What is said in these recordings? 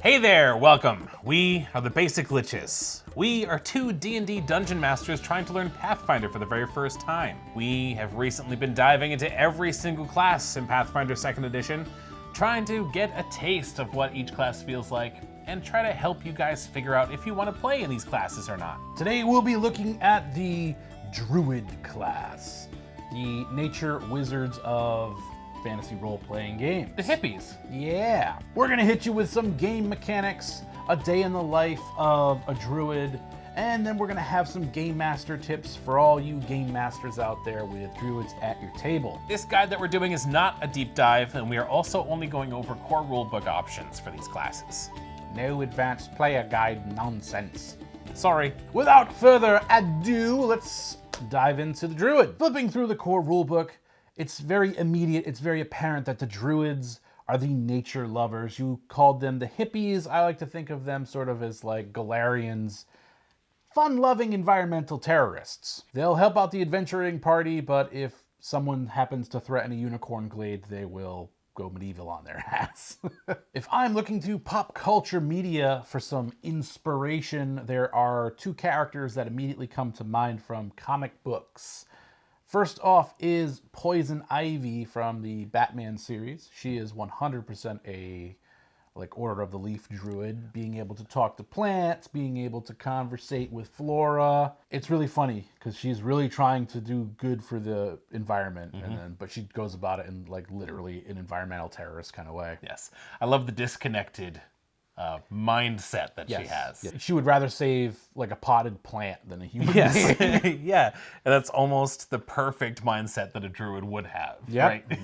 Hey there, welcome. We are the Basic Glitches. We are two D&D dungeon masters trying to learn Pathfinder for the very first time. We have recently been diving into every single class in Pathfinder 2nd Edition, trying to get a taste of what each class feels like, and try to help you guys figure out if you want to play in these classes or not. Today we'll be looking at the Druid class, the nature wizards of fantasy role-playing games. The hippies. Yeah. We're gonna hit you with some game mechanics, a day in the life of a druid, and then we're gonna have some game master tips for all you game masters out there with druids at your table. This guide that we're doing is not a deep dive, and we are also only going over core rulebook options for these classes. No advanced player guide nonsense. Sorry. Without further ado, let's dive into the druid. Flipping through the core rulebook, it's very immediate, it's very apparent that the druids are the nature lovers. You called them the hippies. I like to think of them sort of as like Galarians, fun-loving environmental terrorists. They'll help out the adventuring party, but if someone happens to threaten a unicorn glade, they will go medieval on their ass. If I'm looking to pop culture media for some inspiration, there are two characters that immediately come to mind from comic books. First off is Poison Ivy from the Batman series. She is 100% a Order of the Leaf druid, being able to talk to plants, being able to conversate with flora. It's really funny because she's really trying to do good for the environment, but she goes about it in literally an environmental terrorist kind of way. Yes. I love the disconnected mindset that she has. Yeah. She would rather save a potted plant than a human Yes. being. Yeah. And that's almost the perfect mindset that a druid would have. Yep. Right?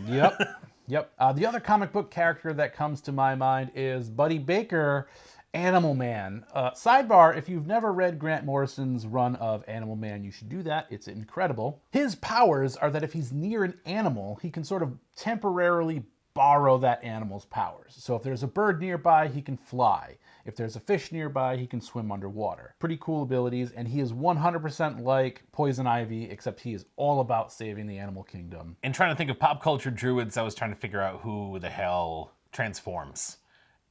Yep. The other comic book character that comes to my mind is Buddy Baker, Animal Man. Sidebar, if you've never read Grant Morrison's run of Animal Man, you should do that. It's incredible. His powers are that if he's near an animal, he can sort of temporarily borrow that animal's powers. So if there's a bird nearby, he can fly. If there's a fish nearby, he can swim underwater. Pretty cool abilities, and he is 100% like Poison Ivy, except he is all about saving the animal kingdom. In trying to think of pop culture druids, I was trying to figure out who the hell transforms.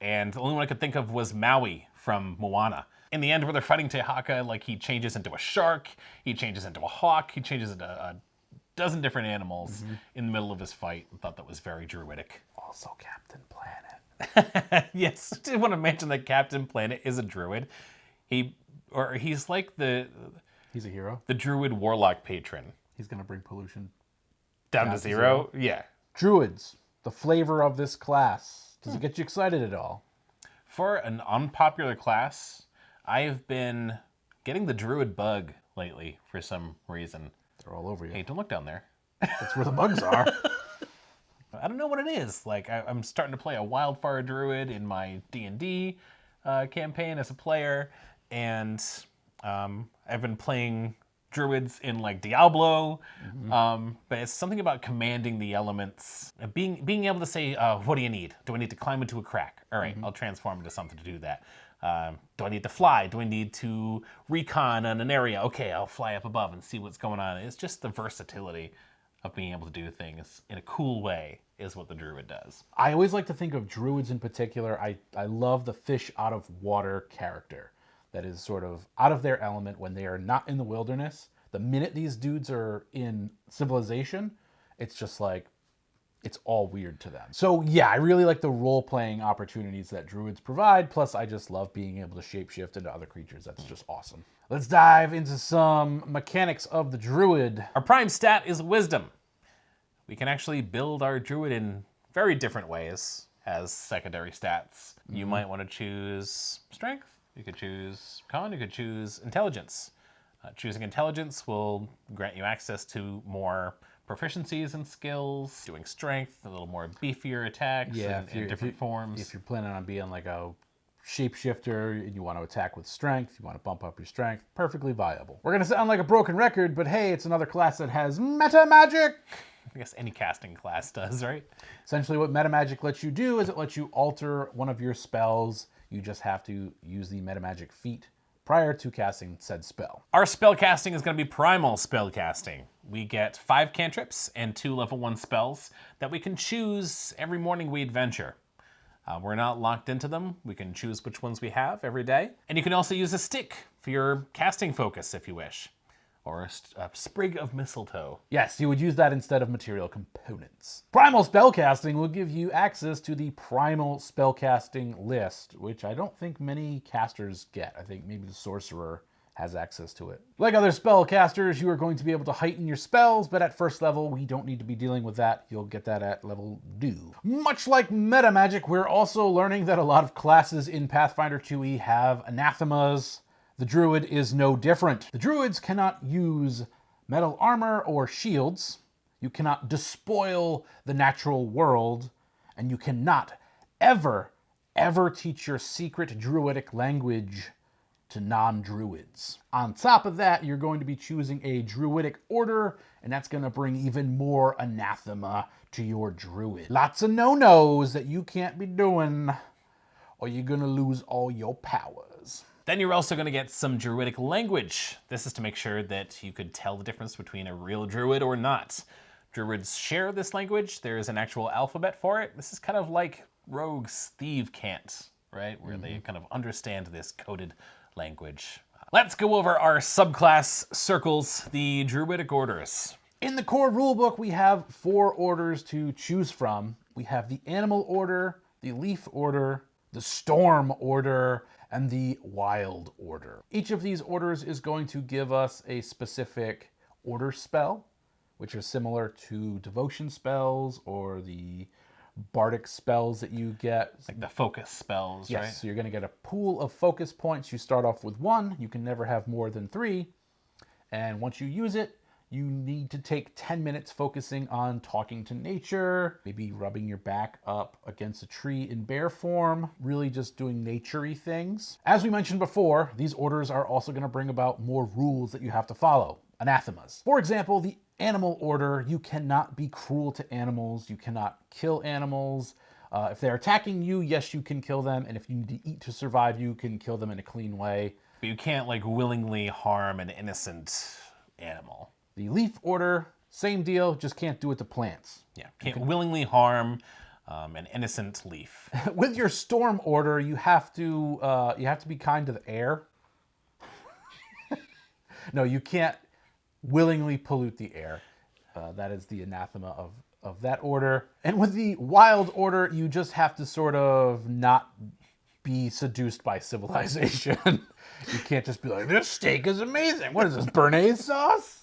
And the only one I could think of was Maui from Moana. In the end, where they're fighting Te Haka, he changes into a shark, he changes into a hawk, he changes into a dozen different animals in the middle of his fight. I thought that was very druidic. Also Captain Planet. Yes, I did want to mention that Captain Planet is a druid. He's like He's a hero. the druid warlock patron. He's gonna bring pollution Down to zero? Yeah. Druids, the flavor of this class. Does it get you excited at all? For an unpopular class, I have been getting the druid bug lately for some reason. They're all over you. Hey, don't look down there. That's where the bugs are. I don't know what it is. I'm starting to play a wildfire druid in my D&D campaign as a player, and I've been playing druids in Diablo, but it's something about commanding the elements, being able to say, what do you need? Do I need to climb into a crack? All right, I'll transform into something to do that. Do I need to fly? Do I need to recon on an area? Okay, I'll fly up above and see what's going on. It's just the versatility of being able to do things in a cool way is what the druid does. I always like to think of druids in particular. I love the fish out of water character that is sort of out of their element when they are not in the wilderness. The minute these dudes are in civilization, it's just it's all weird to them. So yeah, I really like the role-playing opportunities that druids provide, plus I just love being able to shapeshift into other creatures. That's just awesome. Let's dive into some mechanics of the druid. Our prime stat is wisdom. We can actually build our druid in very different ways as secondary stats. You might want to choose strength, you could choose con, you could choose intelligence. Choosing intelligence will grant you access to more proficiencies and skills, doing strength, a little more beefier attacks in different forms. If you're planning on being a shapeshifter and you want to attack with strength, you want to bump up your strength, perfectly viable. We're going to sound like a broken record, but hey, it's another class that has meta magic. I guess any casting class does, right? Essentially what meta magic lets you do is it lets you alter one of your spells. You just have to use the meta magic feat prior to casting said spell. Our spell casting is going to be primal spell casting. We get 5 cantrips and 2 level 1 spells that we can choose every morning we adventure. We're not locked into them. We can choose which ones we have every day. And you can also use a stick for your casting focus if you wish, or a sprig of mistletoe. Yes, you would use that instead of material components. Primal spellcasting will give you access to the primal spellcasting list, which I don't think many casters get. I think maybe the sorcerer has access to it. Like other spellcasters, you are going to be able to heighten your spells, but at first level, we don't need to be dealing with that. You'll get that at level 2. Much like meta magic, we're also learning that a lot of classes in Pathfinder 2e have anathemas. The Druid is no different. The Druids cannot use metal armor or shields. You cannot despoil the natural world, and you cannot ever teach your secret Druidic language to non-Druids. On top of that, you're going to be choosing a Druidic order, and that's going to bring even more anathema to your Druid. Lots of no-nos that you can't be doing, or you're going to lose all your powers. Then you're also going to get some Druidic language. This is to make sure that you could tell the difference between a real Druid or not. Druids share this language. There is an actual alphabet for it. This is kind of like rogues thieve can't, right? Where they kind of understand this coded language. Let's go over our subclass circles, the Druidic orders. In the core rulebook, we have 4 orders to choose from. We have the Animal Order, the Leaf Order, the Storm Order, and the Wild Order. Each of these orders is going to give us a specific order spell, which are similar to devotion spells or the bardic spells that you get. Like the focus spells, yes, right? So you're going to get a pool of focus points. You start off with 1. You can never have more than 3. And once you use it, you need to take 10 minutes focusing on talking to nature, maybe rubbing your back up against a tree in bear form, really just doing nature-y things. As we mentioned before, these orders are also going to bring about more rules that you have to follow, anathemas. For example, the Animal Order, you cannot be cruel to animals, you cannot kill animals. If they're attacking you, yes, you can kill them, and if you need to eat to survive, you can kill them in a clean way. But you can't like willingly harm an innocent animal. The Leaf Order, same deal, just can't do it to plants. Yeah, can't willingly harm an innocent leaf. With your Storm Order, you have to be kind to the air. No, you can't willingly pollute the air. That is the anathema of that order. And with the Wild Order, you just have to sort of not be seduced by civilization. You can't just be like, this steak is amazing. What is this, béarnaise sauce?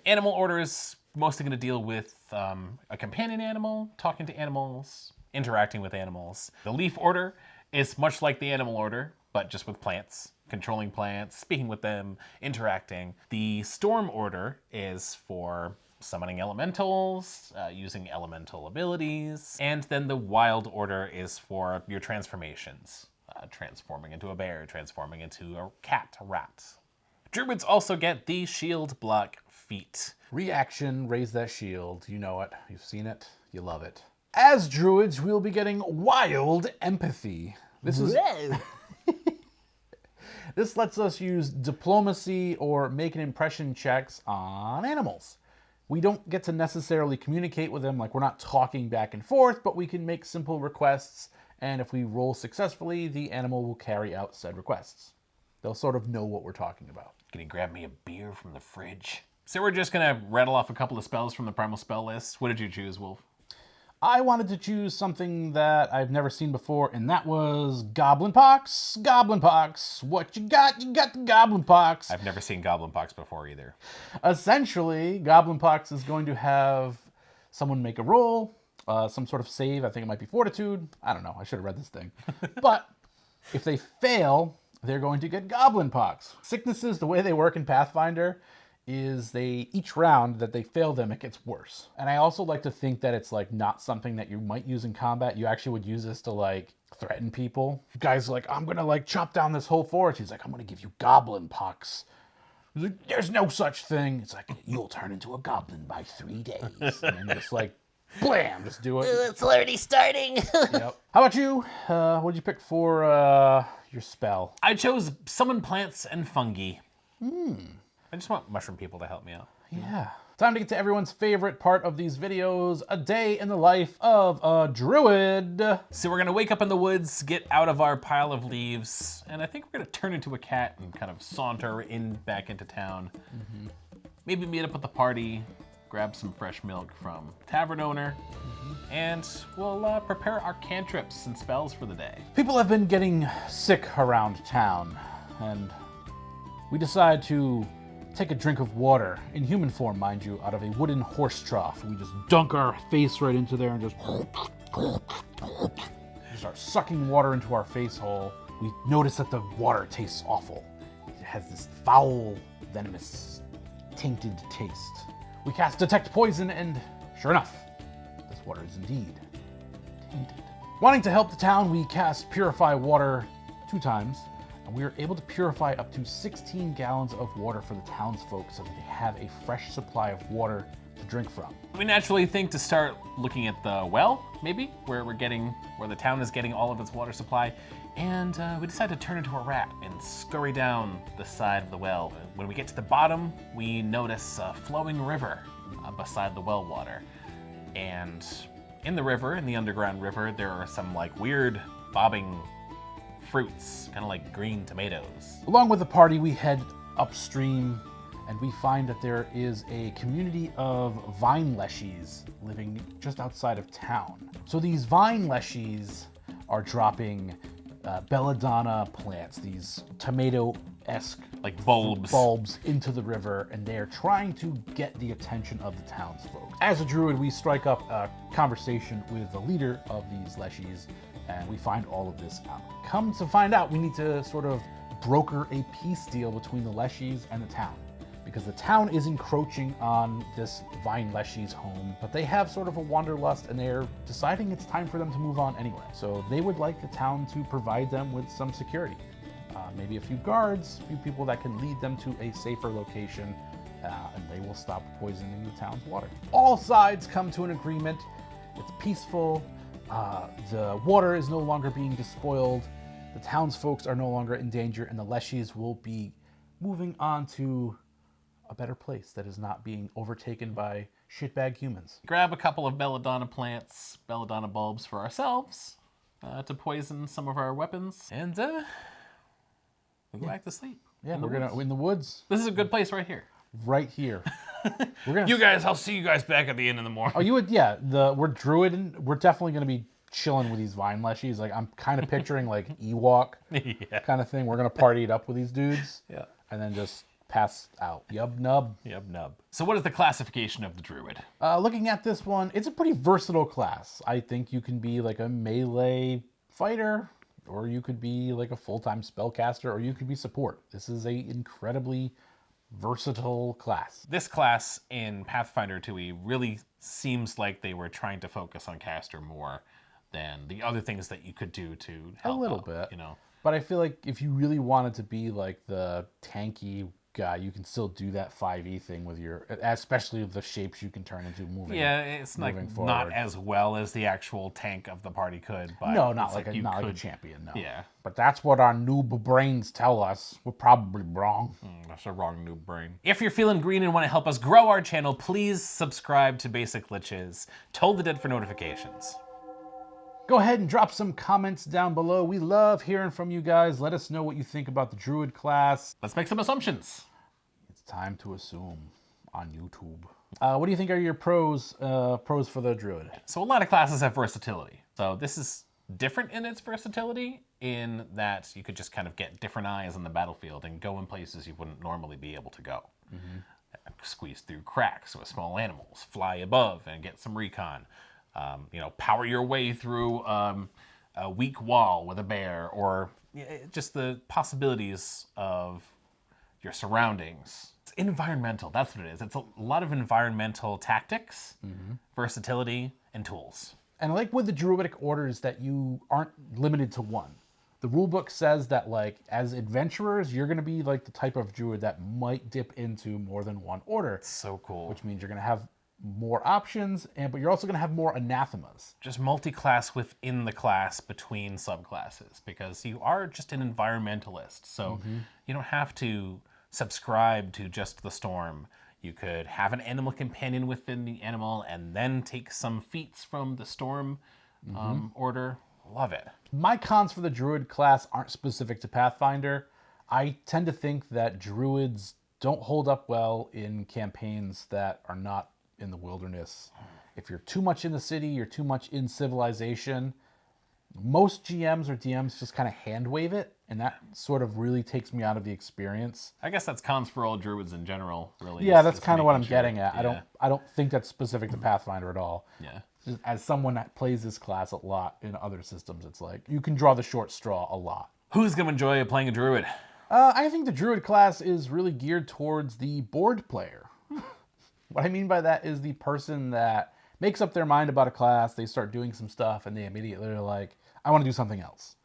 Animal Order is mostly going to deal with a companion animal, talking to animals, interacting with animals. The Leaf Order is much like the Animal Order, but just with plants. Controlling plants, speaking with them, interacting. The Storm Order is for summoning elementals, using elemental abilities. And then the Wild Order is for your transformations. Transforming into a bear, transforming into a cat, a rat. Druids also get the Shield Block feat. Reaction, raise that shield. You know it. You've seen it. You love it. As Druids, we'll be getting Wild Empathy. This lets us use diplomacy or make an impression checks on animals. We don't get to necessarily communicate with them, like we're not talking back and forth, but we can make simple requests, and if we roll successfully, the animal will carry out said requests. They'll sort of know what we're talking about. Can you grab me a beer from the fridge? So we're just gonna rattle off a couple of spells from the primal spell list. What did you choose, Wolf? I wanted to choose something that I've never seen before, and that was Goblin Pox. Goblin Pox. What you got? You got the Goblin Pox. I've never seen Goblin Pox before either. Essentially, Goblin Pox is going to have someone make a roll, some sort of save. I think it might be Fortitude. I don't know. I should have read this thing. But if they fail, they're going to get Goblin Pox. Sicknesses, the way they work in Pathfinder, is each round that they fail them, it gets worse. And I also like to think that it's like not something that you might use in combat. You actually would use this to like threaten people. Guys like, I'm gonna like chop down this whole forest. He's like, I'm gonna give you Goblin Pox. He's like, there's no such thing. It's like, you'll turn into a goblin by 3 days. And then just like, blam, just do it. It's already starting. Yep. How about you? What'd you pick for your spell? I chose Summon Plants and Fungi. I just want mushroom people to help me out. Yeah. Time to get to everyone's favorite part of these videos, a day in the life of a druid. So we're gonna wake up in the woods, get out of our pile of leaves, and I think we're gonna turn into a cat and kind of saunter back into town. Maybe meet up with the party, grab some fresh milk from tavern owner, and we'll prepare our cantrips and spells for the day. People have been getting sick around town, and we decide to take a drink of water, in human form, mind you, out of a wooden horse trough. We just dunk our face right into there and just start sucking water into our face hole. We notice that the water tastes awful. It has this foul, venomous, tainted taste. We cast Detect Poison, and sure enough, this water is indeed tainted. Wanting to help the town, we cast Purify Water 2 times, and we are able to purify up to 16 gallons of water for the townsfolk so that they have a fresh supply of water to drink from. We naturally think to start looking at the well, maybe, where the town is getting all of its water supply, and we decide to turn into a rat and scurry down the side of the well. When we get to the bottom, we notice a flowing river beside the well water, and in the river, in the underground river, there are some like weird bobbing fruits, kind of like green tomatoes. Along with the party, we head upstream, and we find that there is a community of vine leshies living just outside of town. So these vine leshies are dropping belladonna plants, these tomato-esque Like bulbs. into the river, and they're trying to get the attention of the townsfolk. As a druid, we strike up a conversation with the leader of these leshies, and we find all of this out. Come to find out, we need to sort of broker a peace deal between the leshies and the town, because the town is encroaching on this vine leshy's home, but they have sort of a wanderlust, and they're deciding it's time for them to move on anyway. So they would like the town to provide them with some security. Maybe a few guards, a few people that can lead them to a safer location, and they will stop poisoning the town's water. All sides come to an agreement. It's peaceful. The water is no longer being despoiled. The townsfolk are no longer in danger, and the leshies will be moving on to a better place that is not being overtaken by shitbag humans. Grab a couple of belladonna plants, belladonna bulbs for ourselves to poison some of our weapons, and we go back to sleep. Yeah, we're in the woods. This is a good place right here. Right here. I'll see you guys back at the end of the morning. Oh, you would, yeah. We're druid, and we're definitely going to be chilling with these vine leshies. Like, I'm kind of picturing like Ewok kind of thing. We're going to party it up with these dudes. Yeah. And then just pass out. Yub nub. Yub nub. So what is the classification of the druid? Looking at this one, it's a pretty versatile class. I think you can be like a melee fighter, or you could be like a full-time spellcaster, or you could be support. This is a incredibly versatile class. This class in Pathfinder 2e really seems like they were trying to focus on caster more than the other things that you could do to help A little out, bit. you know. But I feel like if you really wanted to be like the tanky guy, you can still do that 5e thing with your, especially the shapes you can turn into moving. Yeah, it's like forward. not as well as the actual tank of the party could, but No, not it's like a champion, no. Yeah. But that's what our noob brains tell us. We're probably wrong. That's a wrong noob brain. If you're feeling green and want to help us grow our channel, please subscribe to Basic Liches. Toll the Dead for notifications. Go ahead and drop some comments down below. We love hearing from you guys. Let us know what you think about the Druid class. Let's make some assumptions. It's time to assume on YouTube. What do you think are your pros for the Druid? So a lot of classes have versatility. So this is different in its versatility in that you could just kind of get different eyes on the battlefield and go in places you wouldn't normally be able to go. Squeeze through cracks with small animals, fly above and get some recon. Power your way through a weak wall with a bear, or just the possibilities of your surroundings. It's environmental, that's what it is. It's a lot of environmental tactics, versatility, and tools. And like with the Druidic orders, that you aren't limited to one. The rulebook says that, like, as adventurers, you're going to be like the type of druid that might dip into more than one order. So cool. Which means you're going to have more options, but you're also going to have more anathemas. Just multi-class within the class between subclasses, because you are just an environmentalist. So you don't have to subscribe to just the storm. You could have an animal companion within the animal and then take some feats from the storm order. Love it. My cons for the Druid class aren't specific to Pathfinder. I tend to think that Druids don't hold up well in campaigns that are not in the wilderness. If you're too much in the city, you're too much in civilization. Most GMs or DMs just kind of hand wave it, and that sort of really takes me out of the experience. I guess that's cons for all druids in general, really. Yeah, that's kind of what I'm making sure- getting at. Yeah. I don't think that's specific to Pathfinder at all. Yeah. Just as someone that plays this class a lot in other systems, it's like you can draw the short straw a lot. Who's going to enjoy playing a druid? I think the Druid class is really geared towards the board player. What I mean by that is the person that makes up their mind about a class, they start doing some stuff, and they immediately are like, I want to do something else.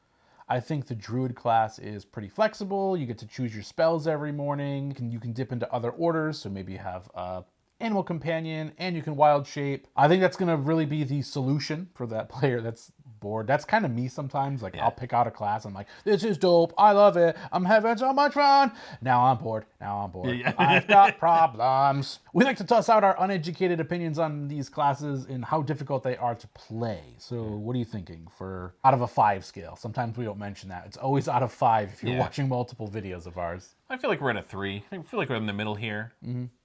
I think the Druid class is pretty flexible. You get to choose your spells every morning. You can dip into other orders, so maybe you have a animal companion, and you can wild shape. I think that's going to really be the solution for that player that's bored. That's kind of me sometimes. Like, I'll pick out a class. I'm like, this is dope. I love it. I'm having so much fun. Now I'm bored. Yeah. I've got problems. We like to toss out our uneducated opinions on these classes and how difficult they are to play. So what are you thinking for out of a 5 scale? Sometimes we don't mention that. It's always out of 5 if you're watching multiple videos of ours. I feel like we're at a 3. I feel like we're in the middle here.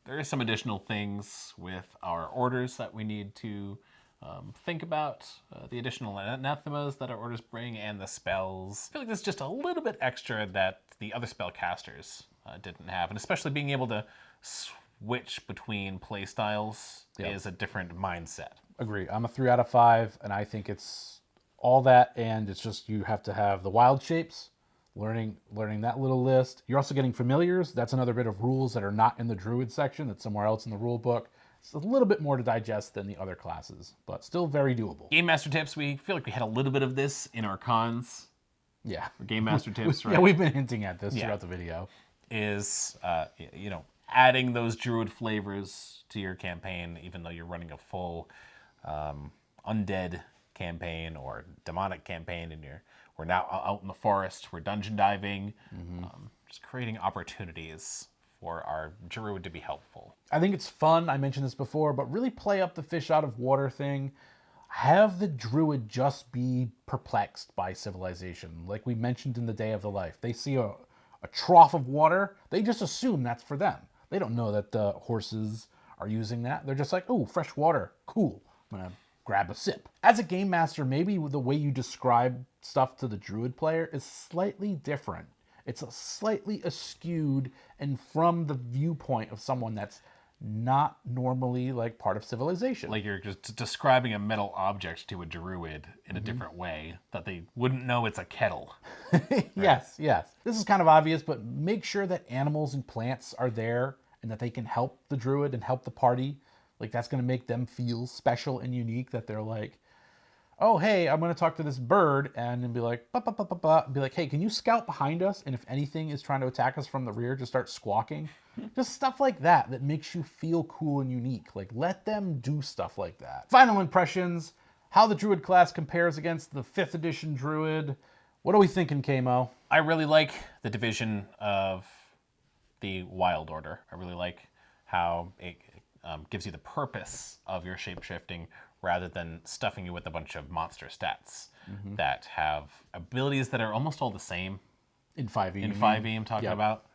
There are some additional things with our orders that we need to think about, the additional anathemas that our orders bring, and the spells. I feel like there's just a little bit extra that the other spellcasters didn't have, and especially being able to switch between play styles is a different mindset. Agree. I'm a 3 out of 5, and I think it's all that, and it's just you have to have the wild shapes, learning that little list. You're also getting familiars. That's another bit of rules that are not in the Druid section. That's somewhere else in the rule book. It's a little bit more to digest than the other classes, but still very doable. Game Master tips, we feel like we had a little bit of this in our cons. Yeah. Game Master tips, right? Yeah, we've been hinting at this throughout the video. Is, adding those Druid flavors to your campaign, even though you're running a full undead campaign or demonic campaign, and we're now out in the forest, we're dungeon diving, just creating opportunities for our Druid to be helpful. I think it's fun. I mentioned this before, but really play up the fish out of water thing. Have the Druid just be perplexed by civilization. Like we mentioned in the Day of the Life. They see a trough of water. They just assume that's for them. They don't know that the horses are using that. They're just like, oh, fresh water. Cool. I'm going to grab a sip. As a game master, maybe the way you describe stuff to the Druid player is slightly different. It's slightly askewed and from the viewpoint of someone that's not normally like part of civilization. Like you're just describing a metal object to a Druid in a different way that they wouldn't know it's a kettle. Yes. This is kind of obvious, but make sure that animals and plants are there and that they can help the Druid and help the party. Like that's going to make them feel special and unique, that they're like, oh, hey, I'm going to talk to this bird, and then be like, be like, hey, can you scout behind us? And if anything is trying to attack us from the rear, just start squawking. Just stuff like that makes you feel cool and unique. Like, let them do stuff like that. Final impressions, how the Druid class compares against the 5th edition Druid. What are we thinking, Kamo? I really like the division of the Wild Order. I really like how it gives you the purpose of your shape-shifting rather than stuffing you with a bunch of monster stats that have abilities that are almost all the same. In 5e. In 5e, I'm talking about.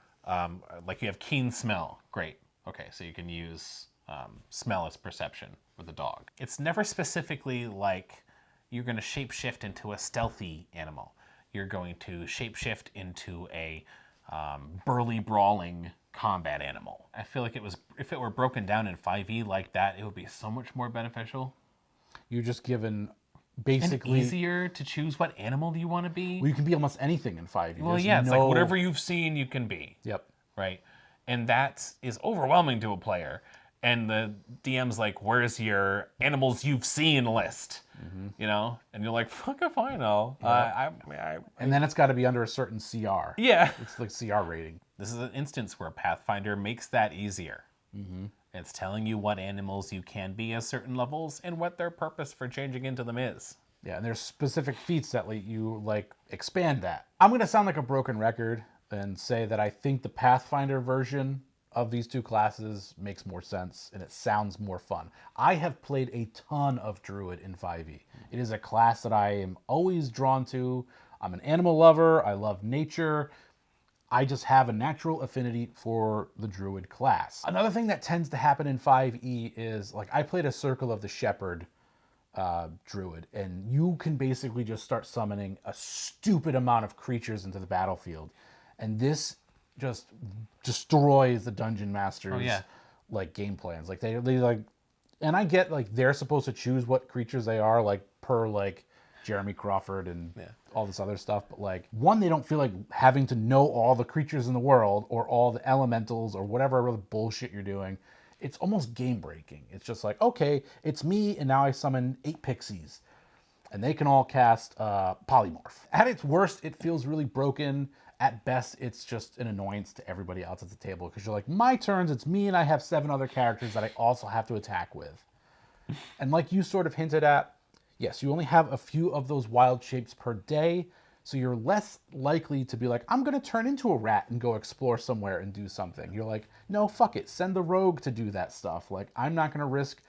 Like you have keen smell. Great. Okay, so you can use smell as perception with a dog. It's never specifically like you're going to shapeshift into a stealthy animal. You're going to shapeshift into a burly, brawling combat animal. I feel like if it were broken down in 5e like that, it would be so much more beneficial. You're just given basically... And easier to choose what animal you want to be. Well, you can be almost anything in 5e. Well, yeah, it's like whatever you've seen, you can be. Yep. Right? And that is overwhelming to a player. And the DM's like, where's your animals you've seen list? You know? And you're like, fuck if I know. And then it's got to be under a certain CR. Yeah. It's like CR rating. This is an instance where Pathfinder makes that easier. It's telling you what animals you can be at certain levels and what their purpose for changing into them is. Yeah, and there's specific feats that let you like expand that. I'm going to sound like a broken record and say that I think the Pathfinder version of these two classes makes more sense and it sounds more fun. I have played a ton of Druid in 5e. It is a class that I am always drawn to. I'm an animal lover. I love nature. I just have a natural affinity for the Druid class. Another thing that tends to happen in 5e is, like, I played a Circle of the Shepherd Druid, and you can basically just start summoning a stupid amount of creatures into the battlefield. And this just destroys the Dungeon Master's like game plans. Like they like, and I get like they're supposed to choose what creatures they are, like per like Jeremy Crawford and all this other stuff, but like, one, they don't feel like having to know all the creatures in the world or all the elementals or whatever other bullshit you're doing. It's almost game breaking. It's just like, okay, it's me, and now I summon 8 pixies, and they can all cast polymorph. At its worst, it feels really broken. At best, it's just an annoyance to everybody else at the table, because you're like, my turns, it's me, and I have 7 other characters that I also have to attack with. And like you sort of hinted at, yes, you only have a few of those wild shapes per day, so you're less likely to be like, I'm going to turn into a rat and go explore somewhere and do something. You're like, no, fuck it. Send the rogue to do that stuff. Like, I'm not going to risk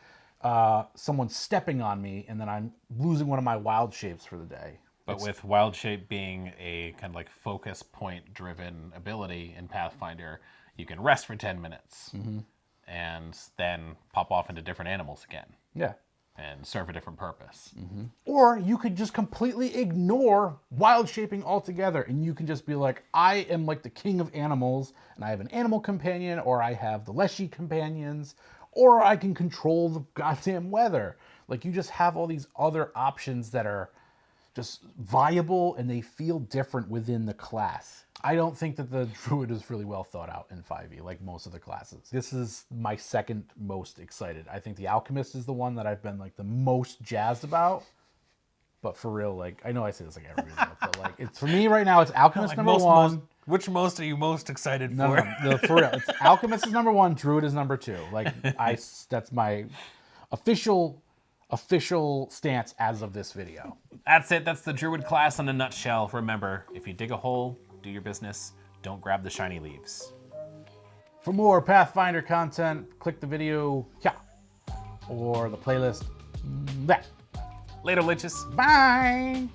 someone stepping on me and then I'm losing one of my wild shapes for the day. But with wild shape being a kind of like focus point driven ability in Pathfinder, you can rest for 10 minutes and then pop off into different animals again. Yeah. And serve a different purpose. Or you could just completely ignore wild shaping altogether, and you can just be like, I am like the king of animals, and I have an animal companion, or I have the Leshy companions, or I can control the goddamn weather. Like, you just have all these other options that are just viable, and they feel different within the class. I don't think that the Druid is really well thought out in 5e, like most of the classes. This is my second most excited. I think the Alchemist is the one that I've been like the most jazzed about. But for real, like, I know I say this like every week, but like, it's for me right now, it's Alchemist Like number one. Which most are you most excited No, for? no, for real. It's Alchemist is number one, Druid is number 2. Like, that's my official stance as of this video. That's it. That's the Druid class in a nutshell. Remember, if you dig a hole, do your business. Don't grab the shiny leaves. For more Pathfinder content, click the video here or the playlist there. Later, liches. Bye.